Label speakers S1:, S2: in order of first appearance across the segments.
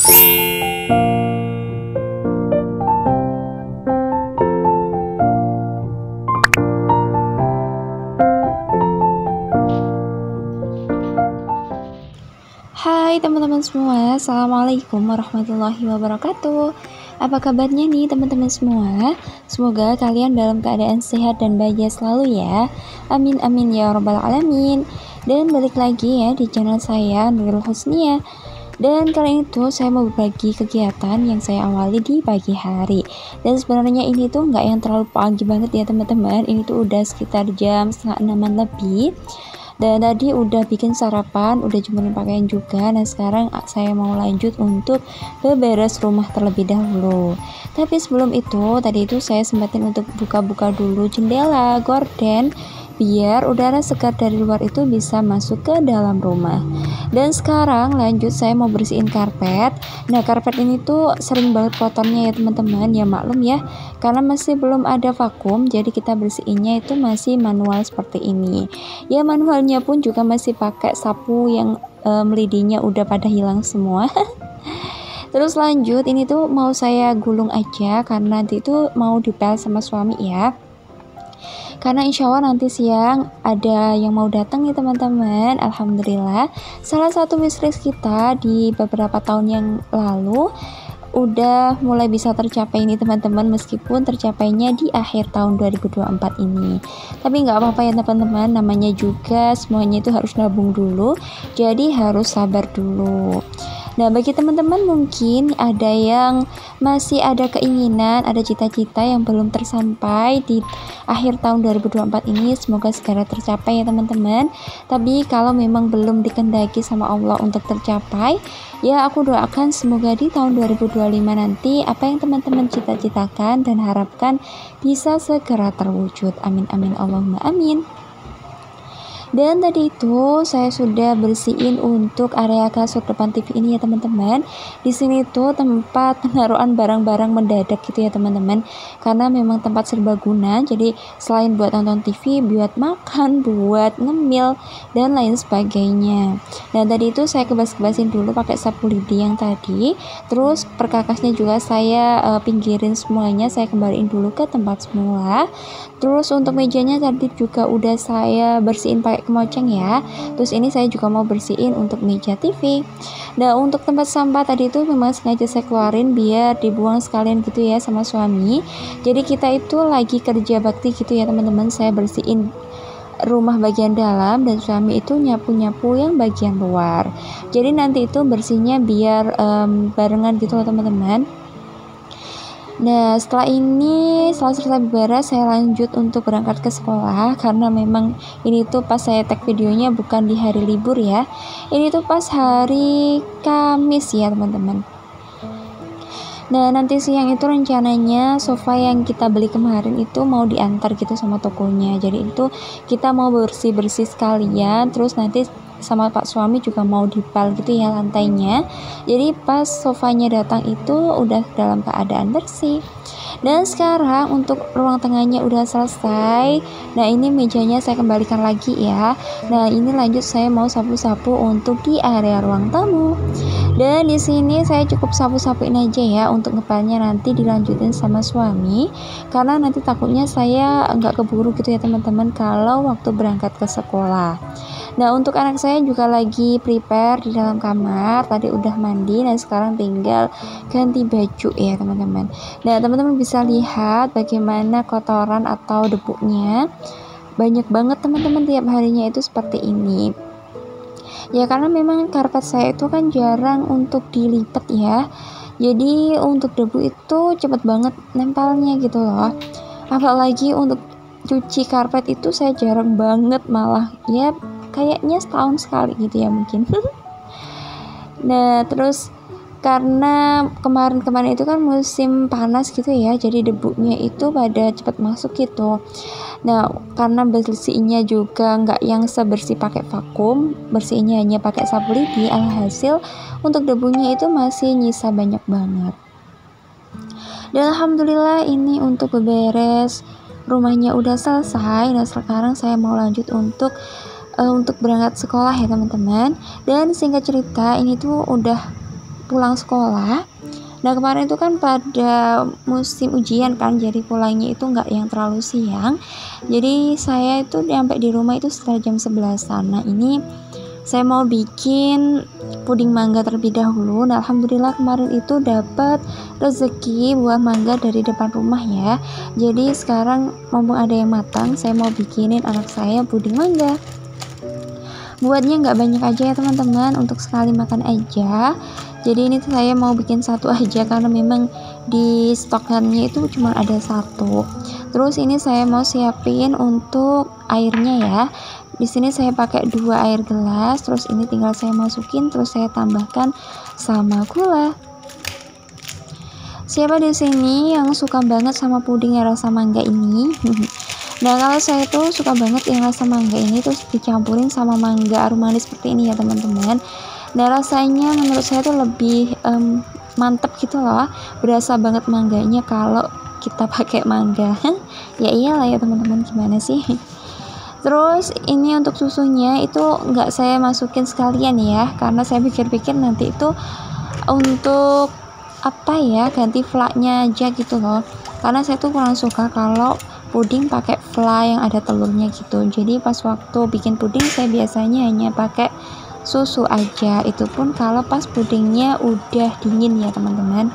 S1: Hai teman-teman semua, Assalamualaikum warahmatullahi wabarakatuh. Apa kabarnya nih teman-teman semua? Semoga kalian dalam keadaan sehat dan bahagia selalu ya. Amin amin ya rabbal alamin. Dan balik lagi ya di channel saya Nurul Husnia. Dan kali ini saya mau berbagi kegiatan yang saya awali di pagi hari. Dan sebenarnya ini tuh nggak yang terlalu pagi banget ya teman-teman. Ini tuh udah sekitar jam 5:30 lebih. Dan tadi udah bikin sarapan, udah jemur pakaian juga. Nah sekarang saya mau lanjut untuk beberes rumah terlebih dahulu. Tapi sebelum itu, tadi itu saya sempatin untuk buka-buka dulu jendela, gorden, biar udara segar dari luar itu bisa masuk ke dalam rumah. Dan sekarang lanjut saya mau bersihin karpet. Nah karpet ini tuh sering banget kotornya ya teman-teman, ya maklum ya, karena masih belum ada vakum, jadi kita bersihinnya itu masih manual seperti ini. Ya manualnya pun juga masih pakai sapu yang lidinya udah pada hilang semua. Terus lanjut, ini tuh mau saya gulung aja karena nanti itu mau dipel sama suami ya. Karena insya Allah nanti siang ada yang mau datang nih teman-teman. Alhamdulillah salah satu wishlist kita di beberapa tahun yang lalu udah mulai bisa tercapai nih teman-teman, meskipun tercapainya di akhir tahun 2024 ini. Tapi nggak apa-apa ya teman-teman, namanya juga semuanya itu harus nabung dulu, jadi harus sabar dulu. Nah bagi teman-teman mungkin ada yang masih ada keinginan, ada cita-cita yang belum tersampai di akhir tahun 2024 ini, semoga segera tercapai ya teman-teman. Tapi kalau memang belum dikehendaki sama Allah untuk tercapai, ya aku doakan semoga di tahun 2025 nanti apa yang teman-teman cita-citakan dan harapkan bisa segera terwujud. Amin amin Allahumma amin. Dan tadi itu saya sudah bersihin untuk area kasur depan TV ini ya teman-teman. Di sini tuh tempat penaruhan barang-barang mendadak gitu ya teman-teman. Karena memang tempat serbaguna. Jadi selain buat nonton TV, buat makan, buat ngemil dan lain sebagainya. Nah tadi itu saya kebas-kebasin dulu pakai sapu lidi yang tadi. Terus perkakasnya juga saya pinggirin semuanya, saya kembaliin dulu ke tempat semula. Terus untuk mejanya tadi juga udah saya bersihin pakai kemoceng ya. Terus ini saya juga mau bersihin untuk meja TV. Nah untuk tempat sampah tadi itu memang sengaja saya keluarin biar dibuang sekalian gitu ya sama suami. Jadi kita itu lagi kerja bakti gitu ya teman-teman. Saya bersihin rumah bagian dalam dan suami itu nyapu-nyapu yang bagian luar. Jadi nanti itu bersihnya biar barengan gitu loh teman-teman. Nah setelah selesai beres, saya lanjut untuk berangkat ke sekolah karena memang ini tuh pas saya tag videonya bukan di hari libur ya, ini tuh pas hari Kamis ya teman-teman. Nah nanti siang itu rencananya sofa yang kita beli kemarin itu mau diantar gitu sama tokonya, jadi itu kita mau bersih-bersih sekalian, terus nanti sama Pak suami juga mau dipel gitu ya lantainya. Jadi pas sofanya datang itu udah dalam keadaan bersih. Dan sekarang untuk ruang tengahnya udah selesai. Nah ini mejanya saya kembalikan lagi ya. Nah ini lanjut saya mau sapu-sapu untuk di area ruang tamu. Dan di sini saya cukup sapu-sapuin aja ya, untuk ngepelnya nanti dilanjutin sama suami. Karena nanti takutnya saya nggak keburu gitu ya teman-teman kalau waktu berangkat ke sekolah. Nah untuk anak saya juga lagi prepare di dalam kamar, tadi udah mandi, nah sekarang tinggal ganti baju ya teman-teman. Nah teman-teman bisa lihat bagaimana kotoran atau debunya banyak banget teman-teman tiap harinya itu seperti ini. Ya karena memang karpet saya itu kan jarang untuk dilipat ya, jadi untuk debu itu cepet banget nempelnya gitu loh. Apalagi untuk cuci karpet itu saya jarang banget, malah ya kayaknya setahun sekali gitu ya mungkin. Nah terus karena kemarin itu kan musim panas gitu ya, jadi debunya itu pada cepat masuk gitu. Nah karena bersihnya juga nggak yang sebersih pakai vakum, bersihnya hanya pakai sapu lidi, alhasil untuk debunya itu masih nyisa banyak banget. Dan alhamdulillah ini untuk beberes rumahnya udah selesai. Nah sekarang saya mau lanjut untuk berangkat sekolah ya teman-teman. Dan singkat cerita ini tuh udah pulang sekolah. Nah kemarin itu kan pada musim ujian kan, jadi pulangnya itu nggak yang terlalu siang. Jadi saya itu sampai di rumah itu sekitar jam 11-an. Nah ini saya mau bikin puding mangga terlebih dahulu. Nah alhamdulillah kemarin itu dapat rezeki buah mangga dari depan rumah ya. Jadi sekarang mumpung ada yang matang, saya mau bikinin anak saya puding mangga. Buatnya nggak banyak aja ya teman-teman, untuk sekali makan aja. Jadi ini tuh saya mau bikin satu aja karena memang di stokannya itu cuma ada satu. Terus ini saya mau siapin untuk airnya ya. Di sini saya pakai 2 air gelas, terus ini tinggal saya masukin, terus saya tambahkan sama gula. Siapa di sini yang suka banget sama puding yang rasa mangga ini? Nah kalau saya tuh suka banget yang rasa mangga ini terus dicampurin sama mangga arum manis seperti ini ya teman-teman. Nah rasanya menurut saya tuh lebih mantep gitu loh, berasa banget mangganya kalau kita pakai mangga. Ya iyalah ya teman-teman, gimana sih. Terus ini untuk susunya itu nggak saya masukin sekalian ya, karena saya pikir-pikir nanti itu untuk apa ya, ganti flaknya aja gitu loh, karena saya tuh kurang suka kalau puding pakai fla yang ada telurnya gitu. Jadi pas waktu bikin puding saya biasanya hanya pakai susu aja, itu pun kalau pas pudingnya udah dingin ya teman-teman.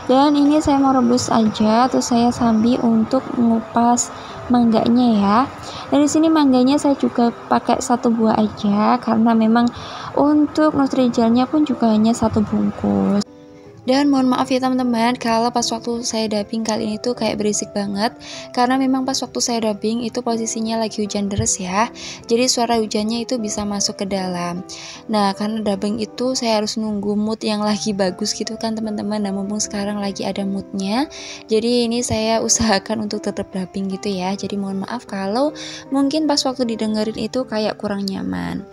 S1: Dan ini saya mau rebus aja, terus saya sambil untuk mengupas mangganya ya. Dan di sini mangganya saya juga pakai 1 buah aja karena memang untuk nutrigelnya pun juga hanya 1 bungkus. Dan mohon maaf ya teman-teman kalau pas waktu saya dubbing kali ini tuh kayak berisik banget, karena memang pas waktu saya dubbing itu posisinya lagi hujan deras ya, jadi suara hujannya itu bisa masuk ke dalam. Nah karena dubbing itu saya harus nunggu mood yang lagi bagus gitu kan teman-teman. Nah mumpung sekarang lagi ada moodnya, jadi ini saya usahakan untuk tetap dubbing gitu ya. Jadi mohon maaf kalau mungkin pas waktu didengerin itu kayak kurang nyaman.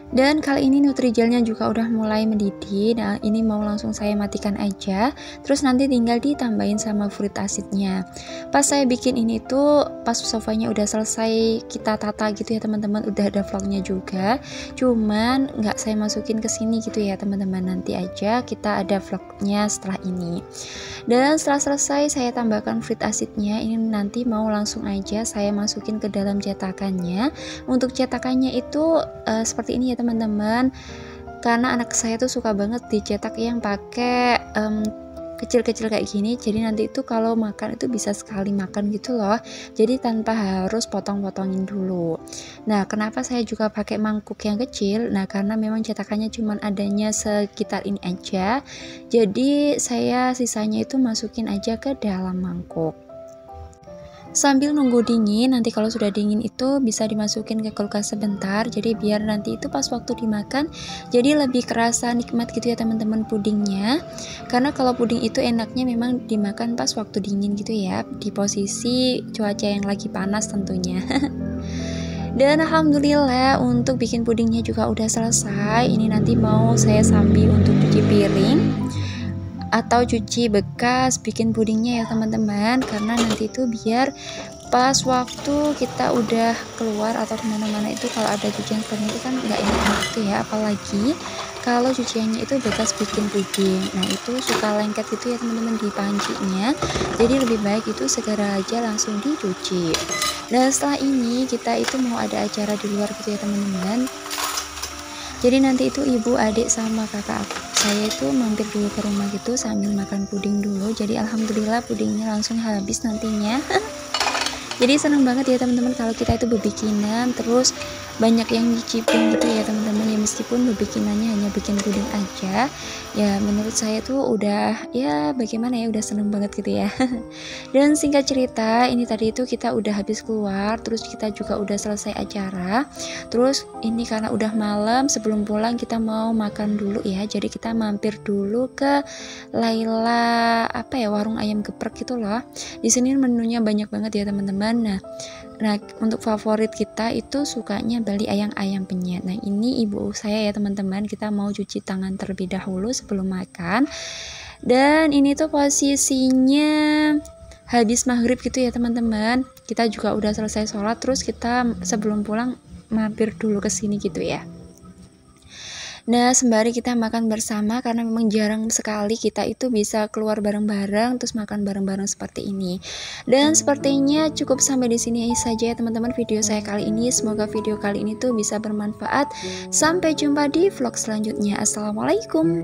S1: Dan kali ini nutrigelnya juga udah mulai mendidih. Nah ini mau langsung saya matikan aja, terus nanti tinggal ditambahin sama fruit acidnya. Pas saya bikin ini tuh pas sofanya udah selesai kita tata gitu ya teman-teman, udah ada vlognya juga, cuman nggak saya masukin ke sini gitu ya teman-teman, nanti aja kita ada vlognya setelah ini. Dan setelah selesai saya tambahkan fruit acidnya, ini nanti mau langsung aja saya masukin ke dalam cetakannya. Untuk cetakannya itu seperti ini ya teman-teman, karena anak saya tuh suka banget dicetak yang pakai kecil-kecil kayak gini, jadi nanti itu kalau makan itu bisa sekali makan gitu loh, jadi tanpa harus potong-potongin dulu. Nah kenapa saya juga pakai mangkuk yang kecil? Nah karena memang cetakannya cuman adanya sekitar ini aja, jadi saya sisanya itu masukin aja ke dalam mangkuk sambil nunggu dingin. Nanti kalau sudah dingin itu bisa dimasukin ke kulkas sebentar, jadi biar nanti itu pas waktu dimakan jadi lebih kerasa nikmat gitu ya teman-teman pudingnya. Karena kalau puding itu enaknya memang dimakan pas waktu dingin gitu ya, di posisi cuaca yang lagi panas tentunya. Dan alhamdulillah untuk bikin pudingnya juga udah selesai. Ini nanti mau saya sambil untuk cuci piring atau cuci bekas bikin pudingnya ya teman-teman, karena nanti itu biar pas waktu kita udah keluar atau kemana-mana itu kalau ada cucian seperti itu kan nggak enak gitu ya, apalagi kalau cuciannya itu bekas bikin puding. Nah itu suka lengket gitu ya teman-teman di pancinya, jadi lebih baik itu segera aja langsung dicuci. Dan setelah ini kita itu mau ada acara di luar gitu ya teman-teman, jadi nanti itu ibu, adik, sama kakak saya itu mampir dulu ke rumah gitu sambil makan puding dulu. Jadi alhamdulillah pudingnya langsung habis nantinya. Jadi senang banget ya teman-teman kalau kita itu berbikinan terus banyak yang nyicipin gitu ya teman-teman, ya meskipun berbikinannya hanya bikin puding aja ya, menurut saya tuh udah ya bagaimana ya, udah seneng banget gitu ya. Dan singkat cerita ini tadi itu kita udah habis keluar, terus kita juga udah selesai acara, terus ini karena udah malam sebelum pulang kita mau makan dulu ya, jadi kita mampir dulu ke Laila apa ya, warung ayam geprek gitu loh. Di sini menunya banyak banget ya teman-teman. Nah untuk favorit kita itu sukanya beli ayam penyet. Nah ini ibu saya ya teman-teman, kita mau cuci tangan terlebih dahulu sebelum makan. Dan ini tuh posisinya habis maghrib gitu ya teman-teman, kita juga udah selesai sholat, terus kita sebelum pulang mampir dulu ke sini gitu ya. Nah, sembari kita makan bersama, karena memang jarang sekali kita itu bisa keluar bareng-bareng terus makan bareng-bareng seperti ini. Dan sepertinya cukup sampai di sini saja ya teman-teman video saya kali ini. Semoga video kali ini tuh bisa bermanfaat. Sampai jumpa di vlog selanjutnya. Assalamualaikum.